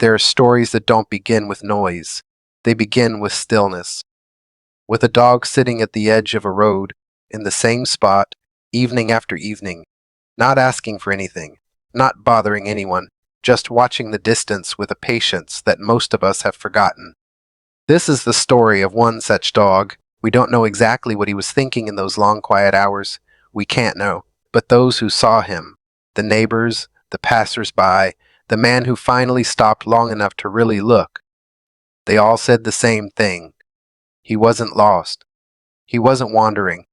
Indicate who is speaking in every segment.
Speaker 1: There are stories that don't begin with noise. They begin with stillness. With a dog sitting at the edge of a road, in the same spot, evening after evening, not asking for anything, not bothering anyone, just watching the distance with a patience that most of us have forgotten. This is the story of one such dog. We don't know exactly what he was thinking in those long, quiet hours. We can't know. But those who saw him, the neighbors, the passers-by, the man who finally stopped long enough to really look, they all said the same thing. He wasn't lost. He wasn't wandering.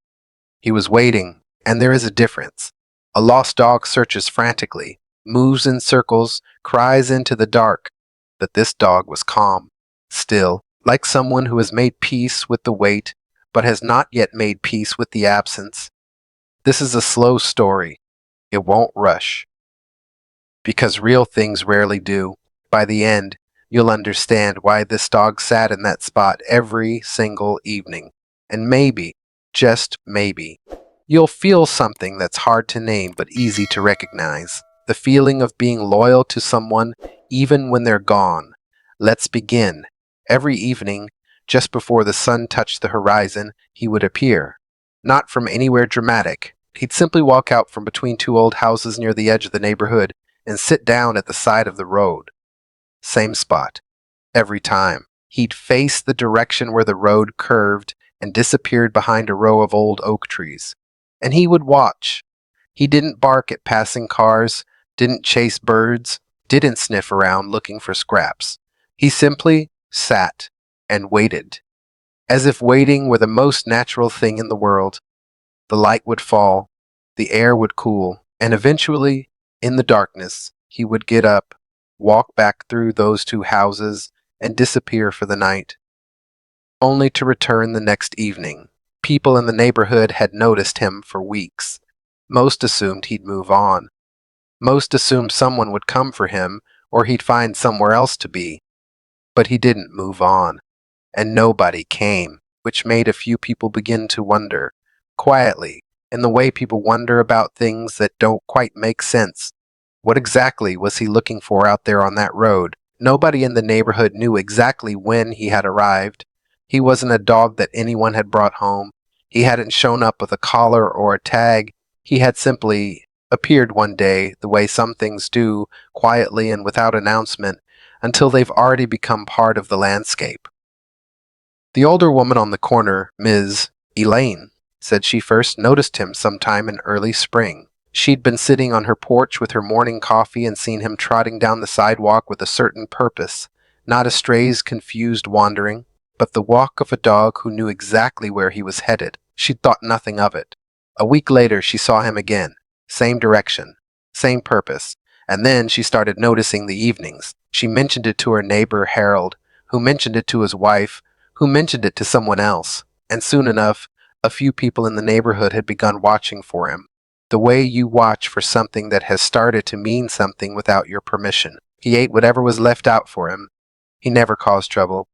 Speaker 1: He was waiting, and there is a difference. A lost dog searches frantically, moves in circles, cries into the dark. But this dog was calm, still, like someone who has made peace with the wait, but has not yet made peace with the absence. This is a slow story. It won't rush. Because real things rarely do. By the end, you'll understand why this dog sat in that spot every single evening. And maybe, just maybe, you'll feel something that's hard to name but easy to recognize. The feeling of being loyal to someone even when they're gone. Let's begin. Every evening, just before the sun touched the horizon, he would appear. Not from anywhere dramatic. He'd simply walk out from between two old houses near the edge of the neighborhood and sit down at the side of the road. Same spot. Every time. He'd face the direction where the road curved and disappeared behind a row of old oak trees. And he would watch. He didn't bark at passing cars, didn't chase birds, didn't sniff around looking for scraps. He simply sat and waited, as if waiting were the most natural thing in the world. The light would fall, the air would cool, and eventually, in the darkness, he would get up, walk back through those two houses, and disappear for the night, only to return the next evening. People in the neighborhood had noticed him for weeks. Most assumed he'd move on. Most assumed someone would come for him, or he'd find somewhere else to be. But he didn't move on, and nobody came, which made a few people begin to wonder, quietly, in the way people wonder about things that don't quite make sense. What exactly was he looking for out there on that road? Nobody in the neighborhood knew exactly when he had arrived. He wasn't a dog that anyone had brought home. He hadn't shown up with a collar or a tag. He had simply appeared one day, the way some things do, quietly and without announcement, until they've already become part of the landscape. The older woman on the corner, Ms. Elaine, said she first noticed him sometime in early spring. She'd been sitting on her porch with her morning coffee and seen him trotting down the sidewalk with a certain purpose, not a stray's confused wandering, but the walk of a dog who knew exactly where he was headed. She'd thought nothing of it. A week later, she saw him again. Same direction, same purpose. And then she started noticing the evenings. She mentioned it to her neighbor, Harold, who mentioned it to his wife, who mentioned it to someone else. And soon enough, a few people in the neighborhood had begun watching for him. The way you watch for something that has started to mean something without your permission. He ate whatever was left out for him. He never caused trouble.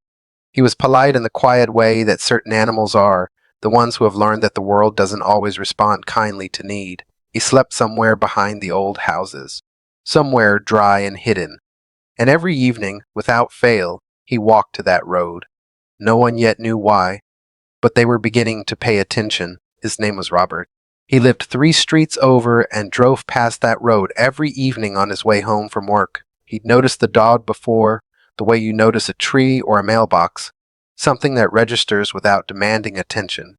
Speaker 1: He was polite in the quiet way that certain animals are, the ones who have learned that the world doesn't always respond kindly to need. He slept somewhere behind the old houses, somewhere dry and hidden. And every evening, without fail, he walked to that road. No one yet knew why, but they were beginning to pay attention. His name was Robert. He lived 3 streets over and drove past that road every evening on his way home from work. He'd noticed the dog before, the way you notice a tree or a mailbox, something that registers without demanding attention.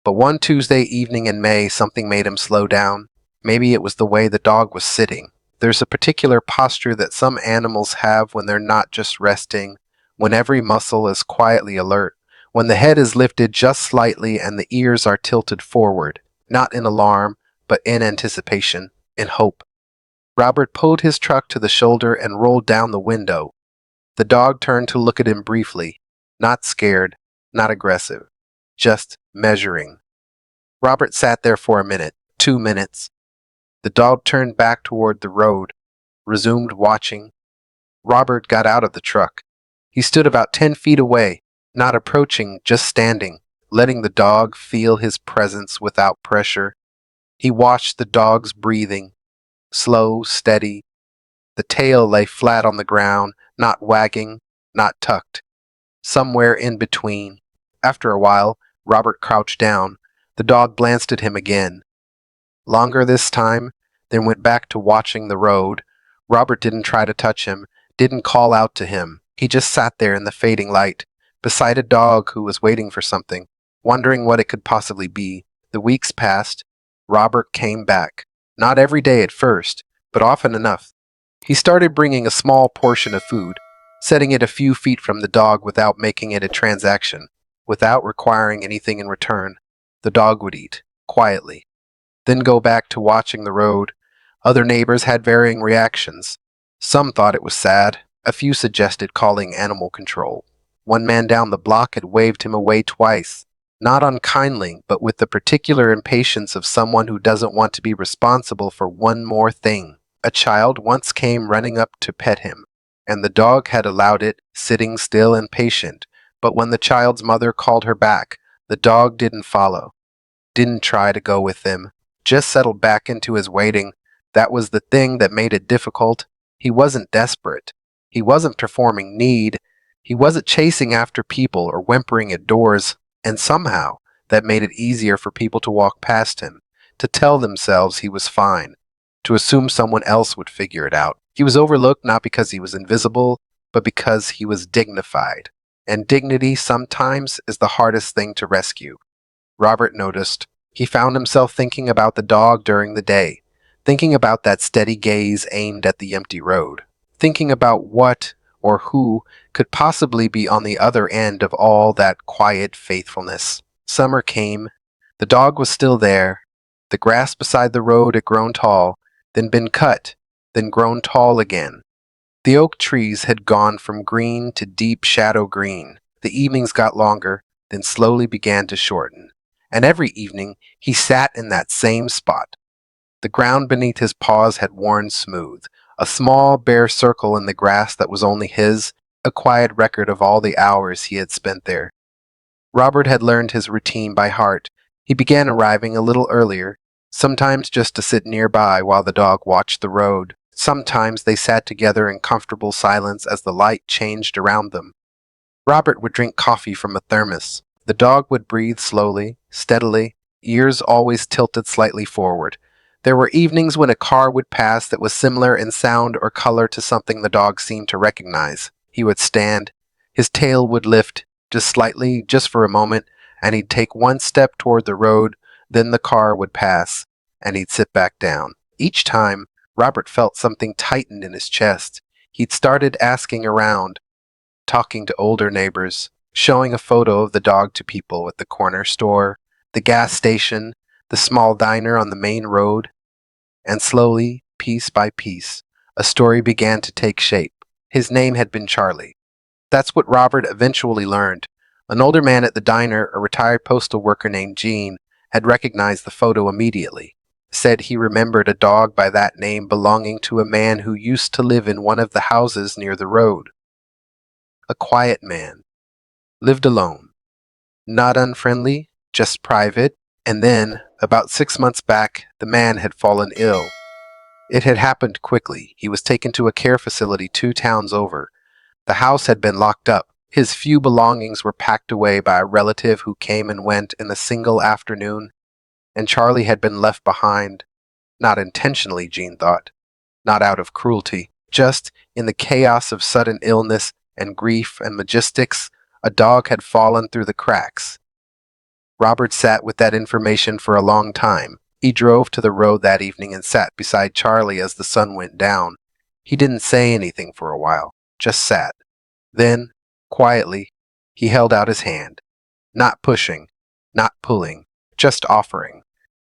Speaker 1: But one Tuesday evening in May, something made him slow down. Maybe it was the way the dog was sitting. There's a particular posture that some animals have when they're not just resting, when every muscle is quietly alert, when the head is lifted just slightly and the ears are tilted forward, not in alarm, but in anticipation, in hope. Robert pulled his truck to the shoulder and rolled down the window. The dog turned to look at him briefly, not scared, not aggressive, just measuring. Robert sat there for a minute, 2 minutes. The dog turned back toward the road, resumed watching. Robert got out of the truck. He stood about 10 feet away, not approaching, just standing, letting the dog feel his presence without pressure. He watched the dog's breathing, slow, steady. The tail lay flat on the ground, not wagging, not tucked. Somewhere in between. After a while, Robert crouched down. The dog glanced at him again. Longer this time, then went back to watching the road. Robert didn't try to touch him, didn't call out to him. He just sat there in the fading light, beside a dog who was waiting for something, wondering what it could possibly be. The weeks passed. Robert came back. Not every day at first, but often enough. He started bringing a small portion of food, setting it a few feet from the dog without making it a transaction, without requiring anything in return. The dog would eat, quietly, then go back to watching the road. Other neighbors had varying reactions. Some thought it was sad. A few suggested calling animal control. One man down the block had waved him away twice, not unkindly, but with the particular impatience of someone who doesn't want to be responsible for one more thing. A child once came running up to pet him, and the dog had allowed it, sitting still and patient, but when the child's mother called her back, the dog didn't follow, didn't try to go with them, just settled back into his waiting. That was the thing that made it difficult. He wasn't desperate. He wasn't performing need. He wasn't chasing after people or whimpering at doors, and somehow that made it easier for people to walk past him, to tell themselves he was fine, to assume someone else would figure it out. He was overlooked not because he was invisible, but because he was dignified. And dignity sometimes is the hardest thing to rescue. Robert noticed. He found himself thinking about the dog during the day, thinking about that steady gaze aimed at the empty road, thinking about what or who could possibly be on the other end of all that quiet faithfulness. Summer came. The dog was still there. The grass beside the road had grown tall, then been cut, then grown tall again. The oak trees had gone from green to deep shadow green. The evenings got longer, then slowly began to shorten. And every evening he sat in that same spot. The ground beneath his paws had worn smooth, a small bare circle in the grass that was only his, a quiet record of all the hours he had spent there. Robert had learned his routine by heart. He began arriving a little earlier, sometimes just to sit nearby while the dog watched the road. Sometimes they sat together in comfortable silence as the light changed around them. Robert would drink coffee from a thermos. The dog would breathe slowly, steadily, ears always tilted slightly forward. There were evenings when a car would pass that was similar in sound or color to something the dog seemed to recognize. He would stand. His tail would lift, just slightly, just for a moment, and he'd take one step toward the road, then the car would pass, and he'd sit back down. Each time, Robert felt something tighten in his chest. He'd started asking around, talking to older neighbors, showing a photo of the dog to people at the corner store, the gas station, the small diner on the main road. And slowly, piece by piece, a story began to take shape. His name had been Charlie. That's what Robert eventually learned. An older man at the diner, a retired postal worker named Gene, had recognized the photo immediately. Said he remembered a dog by that name belonging to a man who used to live in one of the houses near the road. A quiet man. Lived alone. Not unfriendly, just private. And then, about 6 months back, the man had fallen ill. It had happened quickly. He was taken to a care facility 2 towns over. The house had been locked up. His few belongings were packed away by a relative who came and went in a single afternoon, and Charlie had been left behind. Not intentionally, Jean thought. Not out of cruelty. Just, in the chaos of sudden illness and grief and logistics, a dog had fallen through the cracks. Robert sat with that information for a long time. He drove to the road that evening and sat beside Charlie as the sun went down. He didn't say anything for a while, just sat. Then, quietly, he held out his hand. Not pushing, not pulling, just offering.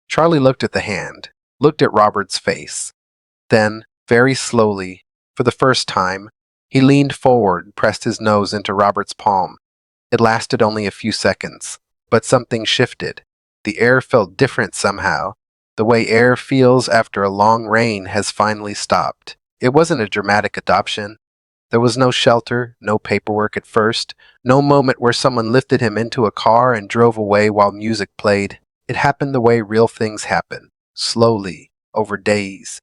Speaker 1: Charlie looked at the hand, looked at Robert's face. Then, very slowly, for the first time, he leaned forward and pressed his nose into Robert's palm. It lasted only a few seconds, but something shifted. The air felt different somehow. The way air feels after a long rain has finally stopped. It wasn't a dramatic adoption. There was no shelter, no paperwork at first, no moment where someone lifted him into a car and drove away while music played. It happened the way real things happen, slowly, over days.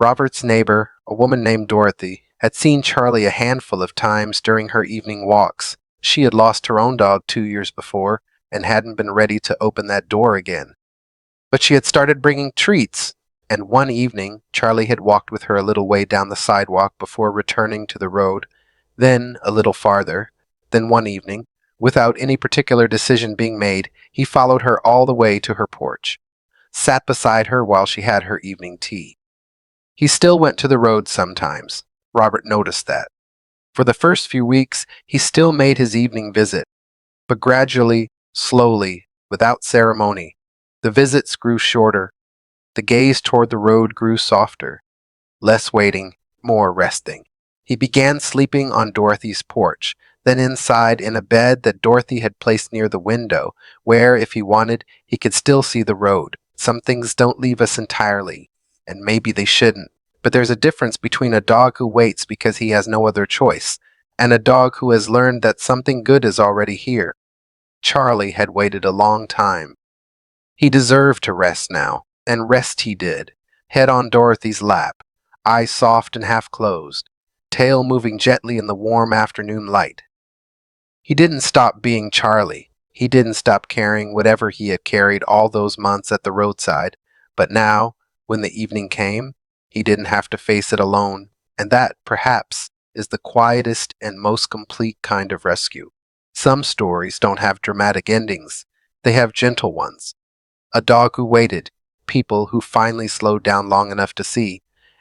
Speaker 1: Robert's neighbor, a woman named Dorothy, had seen Charlie a handful of times during her evening walks. She had lost her own dog 2 years before and hadn't been ready to open that door again. But she had started bringing treats, and one evening Charlie had walked with her a little way down the sidewalk before returning to the road, then a little farther. Then one evening, without any particular decision being made, he followed her all the way to her porch, sat beside her while she had her evening tea. He still went to the road sometimes. Robert noticed that. For the first few weeks, he still made his evening visit, but gradually, slowly, without ceremony, the visits grew shorter. The gaze toward the road grew softer. Less waiting, more resting. He began sleeping on Dorothy's porch, then inside in a bed that Dorothy had placed near the window, where, if he wanted, he could still see the road. Some things don't leave us entirely, and maybe they shouldn't. But there's a difference between a dog who waits because he has no other choice, and a dog who has learned that something good is already here. Charlie had waited a long time. He deserved to rest now, and rest he did, head on Dorothy's lap, eyes soft and half closed, tail moving gently in the warm afternoon light. He didn't stop being Charlie. He didn't stop carrying whatever he had carried all those months at the roadside, but now, when the evening came, he didn't have to face it alone, and that, perhaps, is the quietest and most complete kind of rescue. Some stories don't have dramatic endings. They have gentle ones. A dog who waited, people who finally slowed down long enough to see,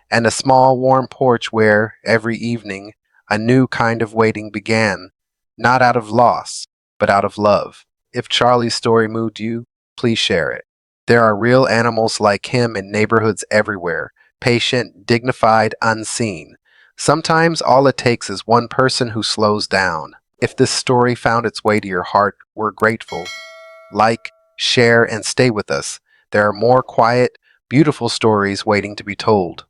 Speaker 1: and a small warm porch where, every evening, a new kind of waiting began, not out of loss, but out of love. If Charlie's story moved you, please share it. There are real animals like him in neighborhoods everywhere, patient, dignified, unseen. Sometimes all it takes is one person who slows down. If this story found its way to your heart, we're grateful. Like, share, and stay with us. There are more quiet, beautiful stories waiting to be told.